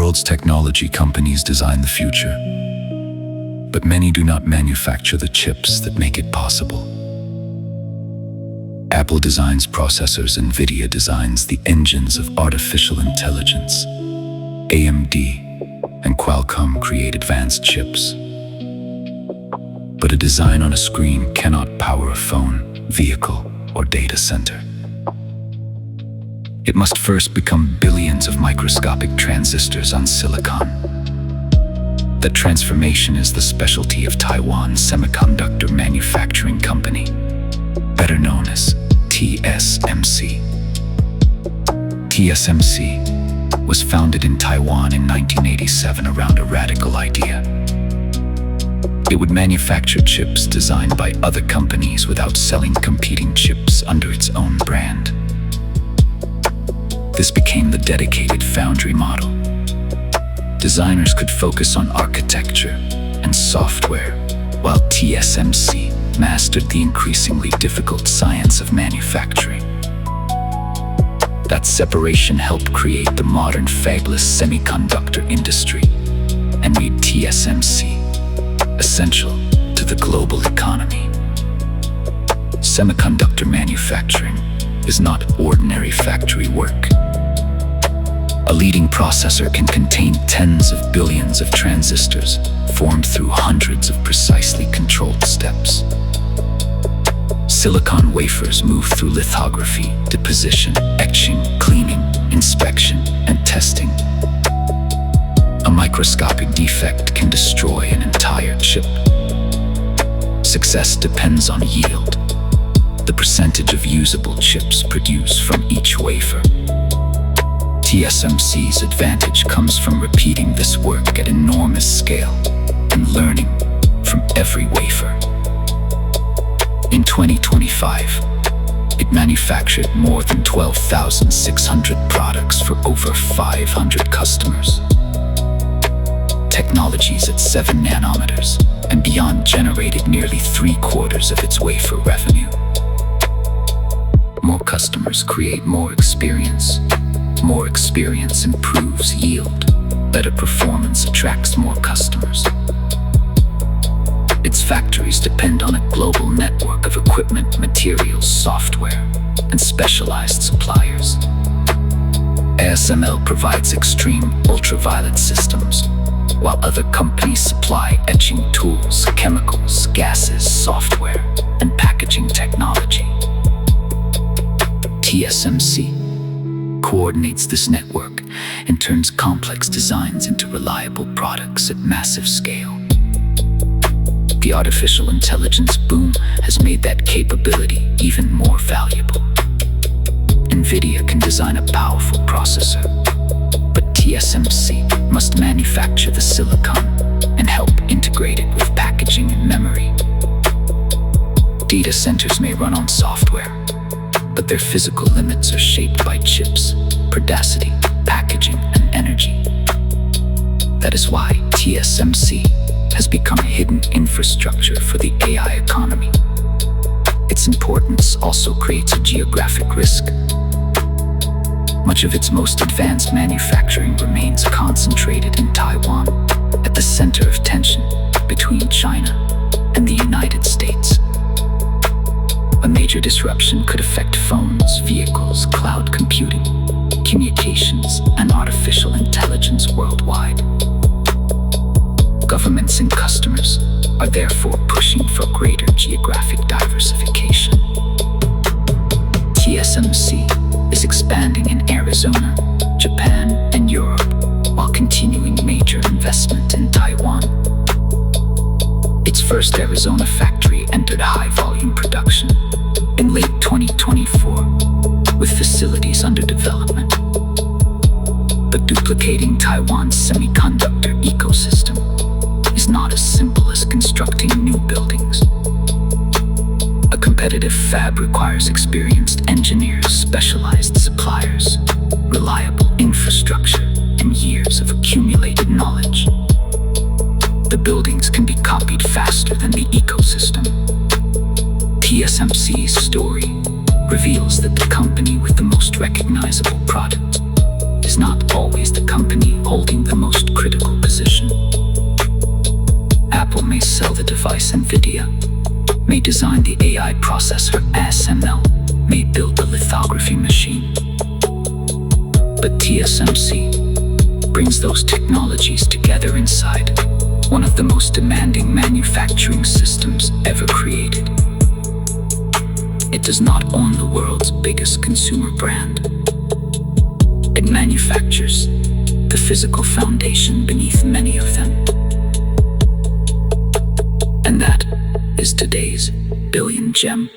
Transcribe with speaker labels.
Speaker 1: world's technology companies design the future, but many do not manufacture the chips that make it possible. Apple designs processors, Nvidia designs the engines of artificial intelligence. AMD and Qualcomm create advanced chips. But a design on a screen cannot power a phone, vehicle, or data center. It must first become billions of microscopic transistors on silicon. That transformation is the specialty of Taiwan's semiconductor manufacturing company, better known as TSMC. TSMC was founded in Taiwan in 1987 around a radical idea. It would manufacture chips designed by other companies without selling competing chips under its own brand. This became the dedicated foundry model. Designers could focus on architecture and software, while TSMC mastered the increasingly difficult science of manufacturing. That separation helped create the modern fabless semiconductor industry and made TSMC essential to the global economy. Semiconductor manufacturing is not ordinary factory work. A leading processor can contain tens of billions of transistors formed through hundreds of precisely controlled steps. Silicon wafers move through lithography, deposition, etching, cleaning, inspection, and testing. A microscopic defect can destroy an entire chip. Success depends on yield, the percentage of usable chips produced from each wafer. TSMC's advantage comes from repeating this work at enormous scale and learning from every wafer. In 2025, it manufactured more than 12,600 products for over 500 customers. Technologies at 7 nanometers and beyond generated nearly 3/4 of its wafer revenue. More customers create more experience. More experience improves yield. Better performance attracts more customers. Its factories depend on a global network of equipment, materials, software, and specialized suppliers. ASML provides extreme ultraviolet systems, while other companies supply etching tools, chemicals, gases, software, and packaging technology. TSMC coordinates this network and turns complex designs into reliable products at massive scale. The artificial intelligence boom has made that capability even more valuable. Nvidia can design a powerful processor, but TSMC must manufacture the silicon and help integrate it with packaging and memory. Data centers may run on software, but their physical limits are shaped by chips, perdacity, packaging, and energy. That is why TSMC has become hidden infrastructure for the AI economy. Its importance also creates a geographic risk. Much of its most advanced manufacturing remains concentrated in Taiwan, at the center of tension between China and the United States. A major disruption could affect phones, vehicles, cloud computing, communications, and artificial intelligence worldwide. Governments and customers are therefore pushing for greater geographic diversification. TSMC is expanding in Arizona, Japan, and Europe, while continuing major investment in Taiwan. Its first Arizona factory entered high-volume production in late 2024, with facilities under development. But duplicating Taiwan's semiconductor ecosystem is not as simple as constructing new buildings. A competitive fab requires experienced engineers, specialized suppliers, reliable infrastructure, and years of accumulated knowledge. The buildings can be copied faster than the ecosystem. TSMC's story reveals that the company with the most recognizable product is not always the company holding the most critical position. Apple may sell the device Nvidia, may design the AI processor SML, may build the lithography machine. But TSMC brings those technologies together inside one of the most demanding manufacturing systems ever created. It does not own the world's biggest consumer brand. It manufactures the physical foundation beneath many of them. And that is today's billion gem.